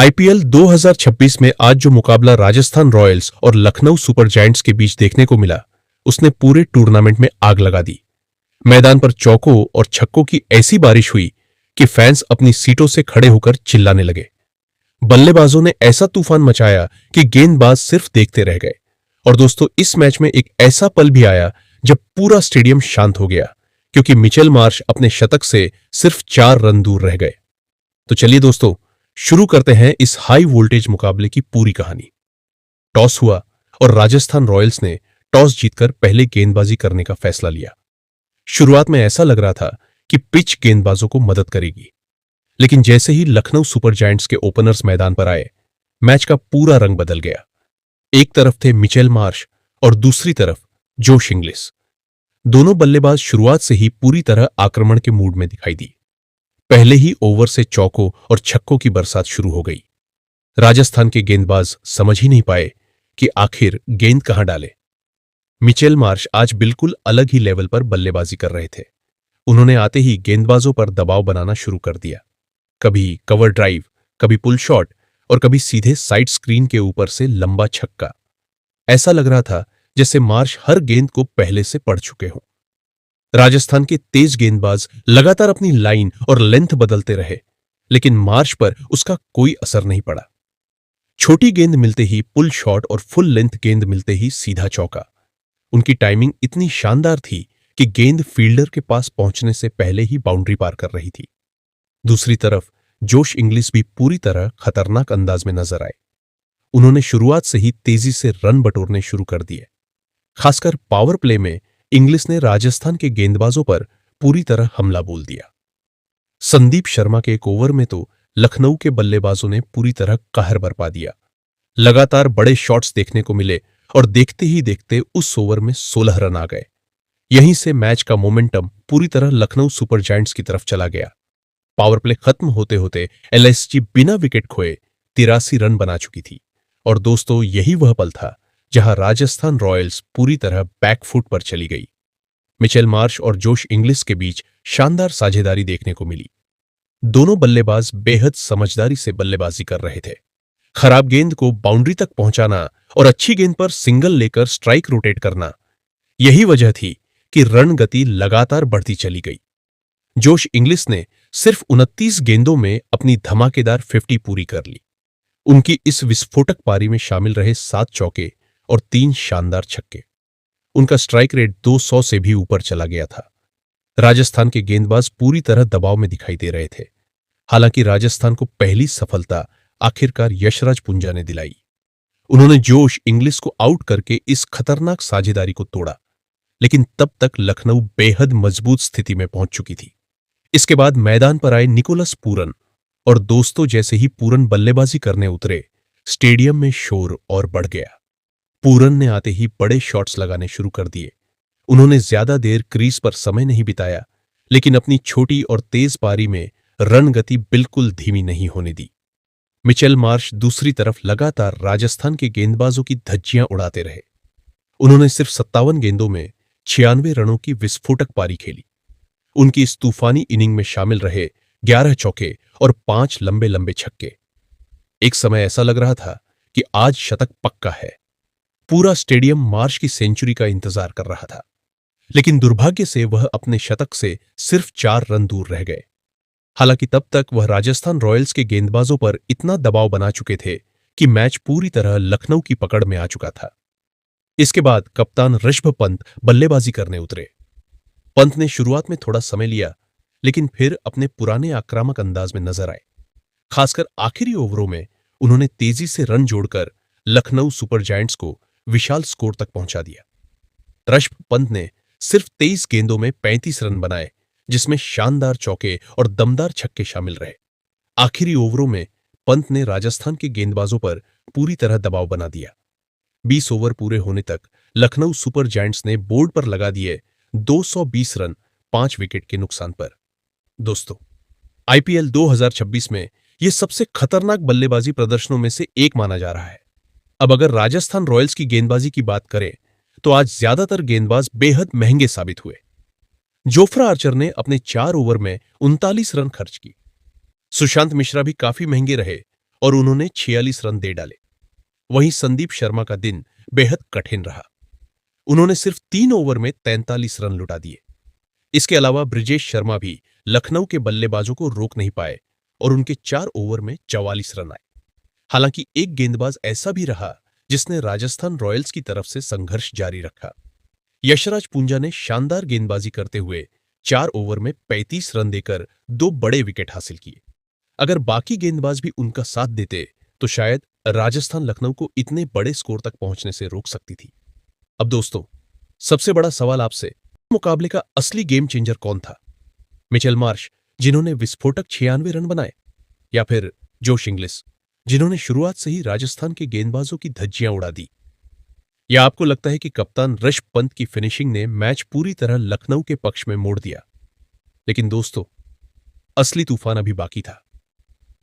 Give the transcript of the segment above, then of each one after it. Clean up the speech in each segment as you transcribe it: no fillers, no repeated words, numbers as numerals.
IPL 2026 में आज जो मुकाबला राजस्थान रॉयल्स और लखनऊ सुपर जायंट्स के बीच देखने को मिला, उसने पूरे टूर्नामेंट में आग लगा दी। मैदान पर चौकों और छक्कों की ऐसी बारिश हुई कि फैंस अपनी सीटों से खड़े होकर चिल्लाने लगे। बल्लेबाजों ने ऐसा तूफान मचाया कि गेंदबाज सिर्फ देखते रह गए। और दोस्तों, इस मैच में एक ऐसा पल भी आया जब पूरा स्टेडियम शांत हो गया, क्योंकि मिचेल मार्श अपने शतक से सिर्फ 4 रन दूर रह गए। तो चलिए दोस्तों, शुरू करते हैं इस हाई वोल्टेज मुकाबले की पूरी कहानी। टॉस हुआ और राजस्थान रॉयल्स ने टॉस जीतकर पहले गेंदबाजी करने का फैसला लिया। शुरुआत में ऐसा लग रहा था कि पिच गेंदबाजों को मदद करेगी, लेकिन जैसे ही लखनऊ सुपर जायंट्स के ओपनर्स मैदान पर आए, मैच का पूरा रंग बदल गया। एक तरफ थे मिचेल मार्श और दूसरी तरफ जोश इंग्लिस। दोनों बल्लेबाज शुरुआत से ही पूरी तरह आक्रमण के मूड में दिखाई दी। पहले ही ओवर से चौकों और छक्कों की बरसात शुरू हो गई। राजस्थान के गेंदबाज समझ ही नहीं पाए कि आखिर गेंद कहां डाले। मिचेल मार्श आज बिल्कुल अलग ही लेवल पर बल्लेबाजी कर रहे थे। उन्होंने आते ही गेंदबाजों पर दबाव बनाना शुरू कर दिया। कभी कवर ड्राइव, कभी पुल शॉट और कभी सीधे साइड स्क्रीन के ऊपर से लंबा छक्का। ऐसा लग रहा था जैसे मार्श हर गेंद को पहले से पढ़ चुके हों। राजस्थान के तेज गेंदबाज लगातार अपनी लाइन और लेंथ बदलते रहे, लेकिन मार्श पर उसका कोई असर नहीं पड़ा। छोटी गेंद मिलते ही पुल शॉट और फुल लेंथ गेंद मिलते ही सीधा चौका। उनकी टाइमिंग इतनी शानदार थी कि गेंद फील्डर के पास पहुंचने से पहले ही बाउंड्री पार कर रही थी। दूसरी तरफ जोश इंग्लिस भी पूरी तरह खतरनाक अंदाज में नजर आए। उन्होंने शुरुआत से ही तेजी से रन बटोरने शुरू कर दिए। खासकर पावर प्ले में इंग्लिस ने राजस्थान के गेंदबाजों पर पूरी तरह हमला बोल दिया। संदीप शर्मा के एक ओवर में तो लखनऊ के बल्लेबाजों ने पूरी तरह कहर बरपा दिया। लगातार बड़े शॉट्स देखने को मिले और देखते ही देखते उस ओवर में 16 रन आ गए। यहीं से मैच का मोमेंटम पूरी तरह लखनऊ सुपर जायंट्स की तरफ चला गया। पावर प्ले खत्म होते होते एलएसजी बिना विकेट खोए 83 रन बना चुकी थी। और दोस्तों, यही वह पल था जहां राजस्थान रॉयल्स पूरी तरह बैकफुट पर चली गई। मिचेल मार्श और जोश इंग्लिस के बीच शानदार साझेदारी देखने को मिली। दोनों बल्लेबाज बेहद समझदारी से बल्लेबाजी कर रहे थे। खराब गेंद को बाउंड्री तक पहुंचाना और अच्छी गेंद पर सिंगल लेकर स्ट्राइक रोटेट करना, यही वजह थी कि रन गति लगातार बढ़ती चली गई। जोश इंग्लिस ने सिर्फ 29 गेंदों में अपनी धमाकेदार 50 पूरी कर ली। उनकी इस विस्फोटक पारी में शामिल रहे 7 चौके और 3 शानदार छक्के। उनका स्ट्राइक रेट 200 से भी ऊपर चला गया था। राजस्थान के गेंदबाज पूरी तरह दबाव में दिखाई दे रहे थे। हालांकि राजस्थान को पहली सफलता आखिरकार यशराज पुंजा ने दिलाई। उन्होंने जोश इंग्लिस को आउट करके इस खतरनाक साझेदारी को तोड़ा, लेकिन तब तक लखनऊ बेहद मजबूत स्थिति में पहुंच चुकी थी। इसके बाद मैदान पर आए निकोलस पूरन, और दोस्तों जैसे ही पूरन बल्लेबाजी करने उतरे, स्टेडियम में शोर और बढ़ गया। पूरन ने आते ही बड़े शॉट्स लगाने शुरू कर दिए। उन्होंने ज्यादा देर क्रीज पर समय नहीं बिताया, लेकिन अपनी छोटी और तेज पारी में रन गति बिल्कुल धीमी नहीं होने दी। मिचेल मार्श दूसरी तरफ लगातार राजस्थान के गेंदबाजों की धज्जियां उड़ाते रहे। उन्होंने सिर्फ 57 गेंदों में 96 रनों की विस्फोटक पारी खेली। उनकी इस तूफानी इनिंग में शामिल रहे 11 चौके और 5 लंबे लंबे छक्के। एक समय ऐसा लग रहा था कि आज शतक पक्का है। पूरा स्टेडियम मार्श की सेंचुरी का इंतजार कर रहा था, लेकिन दुर्भाग्य से वह अपने शतक से सिर्फ 4 रन दूर रह गए। हालांकि तब तक वह राजस्थान रॉयल्स के गेंदबाजों पर इतना दबाव बना चुके थे कि मैच पूरी तरह लखनऊ की पकड़ में आ चुका था। इसके बाद कप्तान ऋषभ पंत बल्लेबाजी करने उतरे। पंत ने शुरुआत में थोड़ा समय लिया, लेकिन फिर अपने पुराने आक्रामक अंदाज में नजर आए। खासकर आखिरी ओवरों में उन्होंने तेजी से रन जोड़कर लखनऊ सुपर जायंट्स को विशाल स्कोर तक पहुंचा दिया। ऋषभ पंत ने सिर्फ 23 गेंदों में 35 रन बनाए, जिसमें शानदार चौके और दमदार छक्के शामिल रहे। आखिरी ओवरों में पंत ने राजस्थान के गेंदबाजों पर पूरी तरह दबाव बना दिया। 20 ओवर पूरे होने तक लखनऊ सुपर जायंट्स ने बोर्ड पर लगा दिए 220 रन 5 विकेट के नुकसान पर। दोस्तों, आईपीएल 2026 में यह सबसे खतरनाक बल्लेबाजी प्रदर्शनों में से एक माना जा रहा है। अब अगर राजस्थान रॉयल्स की गेंदबाजी की बात करें, तो आज ज्यादातर गेंदबाज बेहद महंगे साबित हुए। जोफ्रा आर्चर ने अपने 4 ओवर में 39 रन खर्च की। सुशांत मिश्रा भी काफी महंगे रहे और उन्होंने 46 रन दे डाले। वहीं संदीप शर्मा का दिन बेहद कठिन रहा। उन्होंने सिर्फ 3 ओवर में 43 रन लुटा दिए। इसके अलावा ब्रिजेश शर्मा भी लखनऊ के बल्लेबाजों को रोक नहीं पाए और उनके 4 ओवर में 44 रन आए। हालांकि एक गेंदबाज ऐसा भी रहा जिसने राजस्थान रॉयल्स की तरफ से संघर्ष जारी रखा। यशराज पूंजा ने शानदार गेंदबाजी करते हुए 4 ओवर में 35 रन देकर 2 बड़े विकेट हासिल किए। अगर बाकी गेंदबाज भी उनका साथ देते तो शायद राजस्थान लखनऊ को इतने बड़े स्कोर तक पहुंचने से रोक सकती थी। अब दोस्तों, सबसे बड़ा सवाल आपसे, मुकाबले का असली गेम चेंजर कौन था? मिचेल मार्श, जिन्होंने विस्फोटक 96 रन बनाए, या फिर जोश इंग्लिस, जिन्होंने शुरुआत से ही राजस्थान के गेंदबाजों की धज्जियां उड़ा दी? या आपको लगता है कि कप्तान ऋषभ पंत की फिनिशिंग ने मैच पूरी तरह लखनऊ के पक्ष में मोड़ दिया? लेकिन दोस्तों, असली तूफान अभी बाकी था।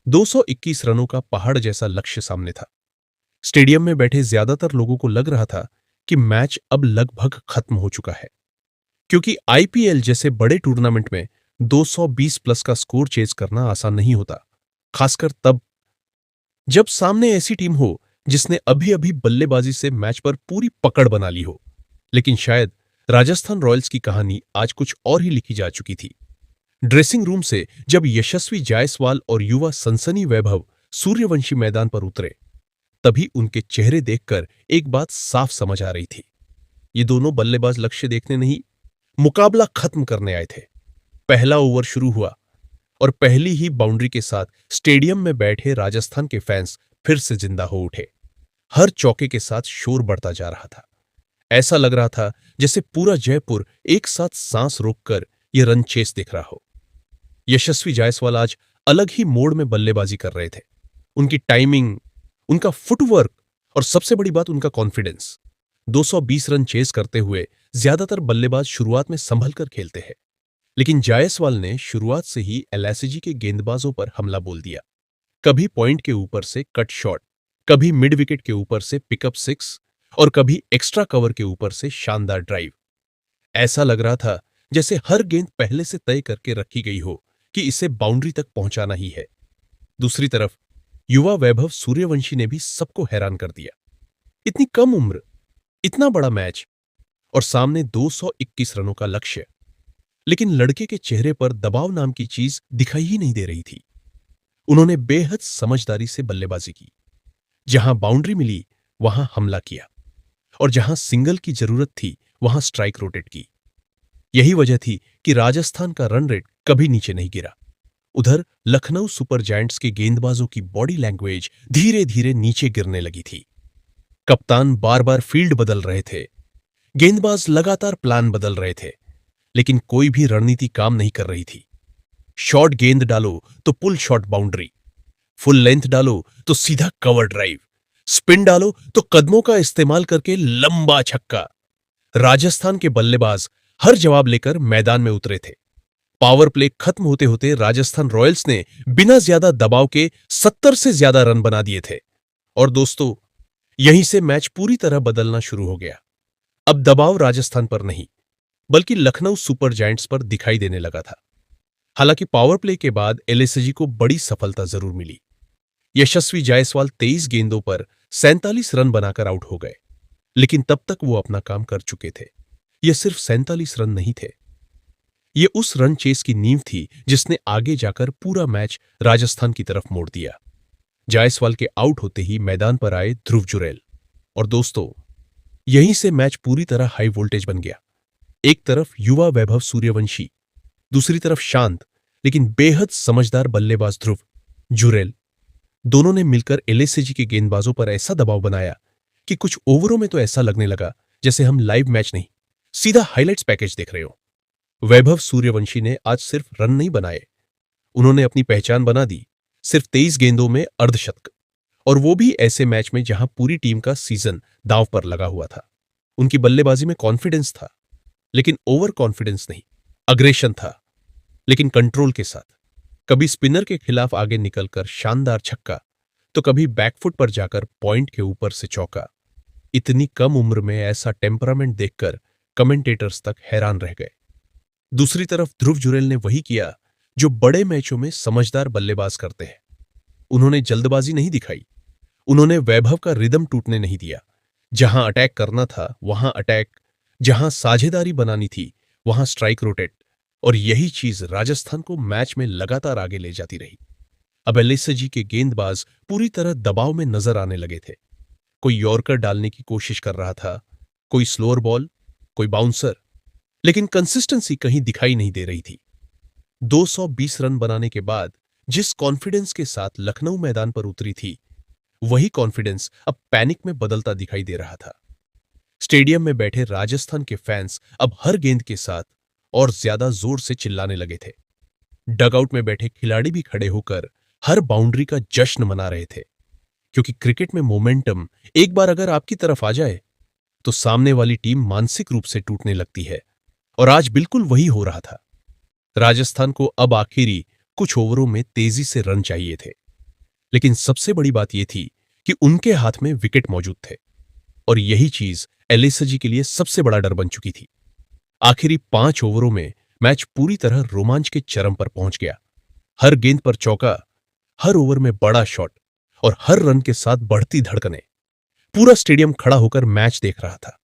221 रनों का पहाड़ जैसा लक्ष्य सामने था। स्टेडियम में बैठे ज्यादातर लोगों को लग रहा था कि मैच अब लगभग खत्म हो चुका है, क्योंकि आईपीएल जैसे बड़े टूर्नामेंट में 220 प्लस का स्कोर चेज करना आसान नहीं होता, खासकर तब जब सामने ऐसी टीम हो जिसने अभी अभी बल्लेबाजी से मैच पर पूरी पकड़ बना ली हो। लेकिन शायद राजस्थान रॉयल्स की कहानी आज कुछ और ही लिखी जा चुकी थी। ड्रेसिंग रूम से जब यशस्वी जायसवाल और युवा सनसनी वैभव सूर्यवंशी मैदान पर उतरे, तभी उनके चेहरे देखकर एक बात साफ समझ आ रही थी। ये दोनों बल्लेबाज लक्ष्य देखने नहीं, मुकाबला खत्म करने आए थे। पहला ओवर शुरू हुआ और पहली ही बाउंड्री के साथ स्टेडियम में बैठे राजस्थान के फैंस फिर से जिंदा हो उठे। हर चौके के साथ शोर बढ़ता जा रहा था। ऐसा लग रहा था जैसे पूरा जयपुर एक साथ सांस रोककर यह रन चेस देख रहा हो। यशस्वी जायसवाल आज अलग ही मोड में बल्लेबाजी कर रहे थे। उनकी टाइमिंग, उनका फुटवर्क और सबसे बड़ी बात उनका कॉन्फिडेंस। 220 रन चेस करते हुए ज्यादातर बल्लेबाज शुरुआत में संभल कर खेलते हैं, लेकिन जायसवाल ने शुरुआत से ही एलआईसी के गेंदबाजों पर हमला बोल दिया। कभी पॉइंट के ऊपर से कट शॉट, कभी मिड विकेट के ऊपर से पिकअप 6 और कभी एक्स्ट्रा कवर के ऊपर से शानदार ड्राइव। ऐसा लग रहा था जैसे हर गेंद पहले से तय करके रखी गई हो कि इसे बाउंड्री तक पहुंचाना ही है। दूसरी तरफ युवा वैभव सूर्यवंशी ने भी सबको हैरान कर दिया। इतनी कम उम्र, इतना बड़ा मैच और सामने 221 रनों का लक्ष्य, लेकिन लड़के के चेहरे पर दबाव नाम की चीज दिखाई ही नहीं दे रही थी। उन्होंने बेहद समझदारी से बल्लेबाजी की। जहां बाउंड्री मिली वहां हमला किया और जहां सिंगल की जरूरत थी वहां स्ट्राइक रोटेट की। यही वजह थी कि राजस्थान का रन रेट कभी नीचे नहीं गिरा। उधर लखनऊ सुपर जायंट्स के गेंदबाजों की बॉडी लैंग्वेज धीरे धीरे नीचे गिरने लगी थी। कप्तान बार बार फील्ड बदल रहे थे, गेंदबाज लगातार प्लान बदल रहे थे, लेकिन कोई भी रणनीति काम नहीं कर रही थी। शॉर्ट गेंद डालो तो pull shot boundary, full length डालो तो सीधा कवर ड्राइव, स्पिन डालो तो कदमों का इस्तेमाल करके लंबा छक्का। राजस्थान के बल्लेबाज हर जवाब लेकर मैदान में उतरे थे। पावर प्ले खत्म होते होते राजस्थान रॉयल्स ने बिना ज्यादा दबाव के 70 से ज्यादा रन बना दिए थे। और दोस्तों, यहीं से मैच पूरी तरह बदलना शुरू हो गया। अब दबाव राजस्थान पर नहीं, बल्कि लखनऊ सुपर जायंट्स पर दिखाई देने लगा था। हालांकि पावर प्ले के बाद एलएसजी को बड़ी सफलता जरूर मिली। यशस्वी जायसवाल 23 गेंदों पर 47 रन बनाकर आउट हो गए, लेकिन तब तक वो अपना काम कर चुके थे। यह सिर्फ 47 रन नहीं थे, ये उस रन चेस की नींव थी जिसने आगे जाकर पूरा मैच राजस्थान की तरफ मोड़ दिया। जायसवाल के आउट होते ही मैदान पर आए ध्रुव जुरैल। और दोस्तों, यहीं से मैच पूरी तरह हाई वोल्टेज बन गया। एक तरफ युवा वैभव सूर्यवंशी, दूसरी तरफ शांत लेकिन बेहद समझदार बल्लेबाज ध्रुव जुरैल। दोनों ने मिलकर एलएसजी के गेंदबाजों पर ऐसा दबाव बनाया कि कुछ ओवरों में तो ऐसा लगने लगा जैसे हम लाइव मैच नहीं, सीधा हाइलाइट्स पैकेज देख रहे हो। वैभव सूर्यवंशी ने आज सिर्फ रन नहीं बनाए, उन्होंने अपनी पहचान बना दी। सिर्फ 23 गेंदों में अर्धशतक, और वो भी ऐसे मैच में जहां पूरी टीम का सीजन दांव पर लगा हुआ था। उनकी बल्लेबाजी में कॉन्फिडेंस था, लेकिन ओवर कॉन्फिडेंस नहीं। अग्रेशन था, लेकिन कंट्रोल के साथ। कभी स्पिनर के खिलाफ आगे निकलकर शानदार छक्का, तो कभी बैकफुट पर जाकर पॉइंट के ऊपर से चौका। इतनी कम उम्र में ऐसा टेम्परामेंट देखकर कमेंटेटर्स तक हैरान रह गए। दूसरी तरफ ध्रुव जुरैल ने वही किया जो बड़े मैचों में समझदार बल्लेबाज करते हैं। उन्होंने जल्दबाजी नहीं दिखाई। उन्होंने वैभव का रिदम टूटने नहीं दिया। जहां अटैक करना था वहां अटैक, जहां साझेदारी बनानी थी वहां स्ट्राइक रोटेट। और यही चीज राजस्थान को मैच में लगातार आगे ले जाती रही। अब एलएसजी के गेंदबाज पूरी तरह दबाव में नजर आने लगे थे। कोई यॉर्कर डालने की कोशिश कर रहा था, कोई स्लोअर बॉल, कोई बाउंसर, लेकिन कंसिस्टेंसी कहीं दिखाई नहीं दे रही थी। 220 रन बनाने के बाद जिस कॉन्फिडेंस के साथ लखनऊ मैदान पर उतरी थी, वही कॉन्फिडेंस अब पैनिक में बदलता दिखाई दे रहा था। स्टेडियम में बैठे राजस्थान के फैंस अब हर गेंद के साथ और ज्यादा जोर से चिल्लाने लगे थे। डगआउट में बैठे खिलाड़ी भी खड़े होकर हर बाउंड्री का जश्न मना रहे थे, क्योंकि क्रिकेट में मोमेंटम एक बार अगर आपकी तरफ आ जाए तो सामने वाली टीम मानसिक रूप से टूटने लगती है। और आज बिल्कुल वही हो रहा था। राजस्थान को अब आखिरी कुछ ओवरों में तेजी से रन चाहिए थे, लेकिन सबसे बड़ी बात यह थी कि उनके हाथ में विकेट मौजूद थे। और यही चीज एलएसजी के लिए सबसे बड़ा डर बन चुकी थी। आखिरी 5 ओवरों में मैच पूरी तरह रोमांच के चरम पर पहुंच गया। हर गेंद पर चौका, हर ओवर में बड़ा शॉट और हर रन के साथ बढ़ती धड़कनें। पूरा स्टेडियम खड़ा होकर मैच देख रहा था।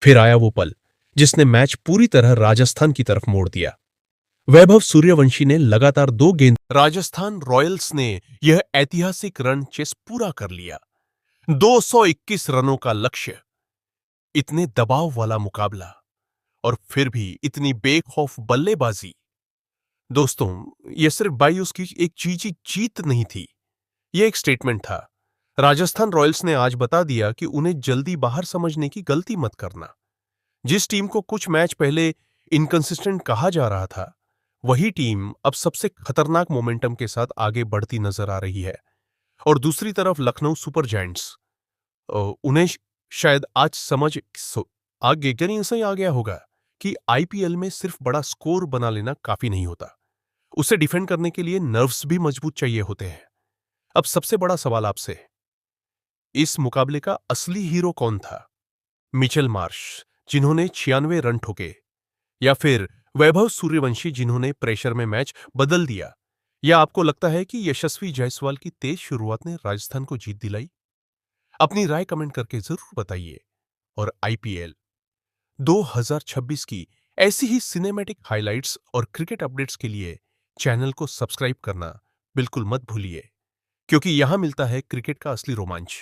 फिर आया वो पल जिसने मैच पूरी तरह राजस्थान की तरफ मोड़ दिया। वैभव सूर्यवंशी ने लगातार 2 गेंद, राजस्थान रॉयल्स ने यह ऐतिहासिक रन चेस पूरा कर लिया। 221 रनों का लक्ष्य, इतने दबाव वाला मुकाबला और फिर भी इतनी बेखौफ बल्लेबाजी। दोस्तों, यह सिर्फ बायूस की एक चीची जीत नहीं थी, यह एक स्टेटमेंट था। राजस्थान रॉयल्स ने आज बता दिया कि उन्हें जल्दी बाहर समझने की गलती मत करना। जिस टीम को कुछ मैच पहले इनकंसिस्टेंट कहा जा रहा था, वही टीम अब सबसे खतरनाक मोमेंटम के साथ आगे बढ़ती नजर आ रही है। और दूसरी तरफ लखनऊ सुपर जायंट्स, उन्हें शायद आज समझ आगे नहीं सही आ गया होगा कि आईपीएल में सिर्फ बड़ा स्कोर बना लेना काफी नहीं होता, उसे डिफेंड करने के लिए नर्व्स भी मजबूत चाहिए होते हैं। अब सबसे बड़ा सवाल आपसे, इस मुकाबले का असली हीरो कौन था? मिचेल मार्श, जिन्होंने 96 रन ठोके, या फिर वैभव सूर्यवंशी, जिन्होंने प्रेशर में मैच बदल दिया? या आपको लगता है कि यशस्वी जायसवाल की तेज शुरुआत ने राजस्थान को जीत दिलाई? अपनी राय कमेंट करके जरूर बताइए। और आईपीएल 2026 की ऐसी ही सिनेमैटिक हाइलाइट्स और क्रिकेट अपडेट्स के लिए चैनल को सब्सक्राइब करना बिल्कुल मत भूलिए, क्योंकि यहां मिलता है क्रिकेट का असली रोमांच।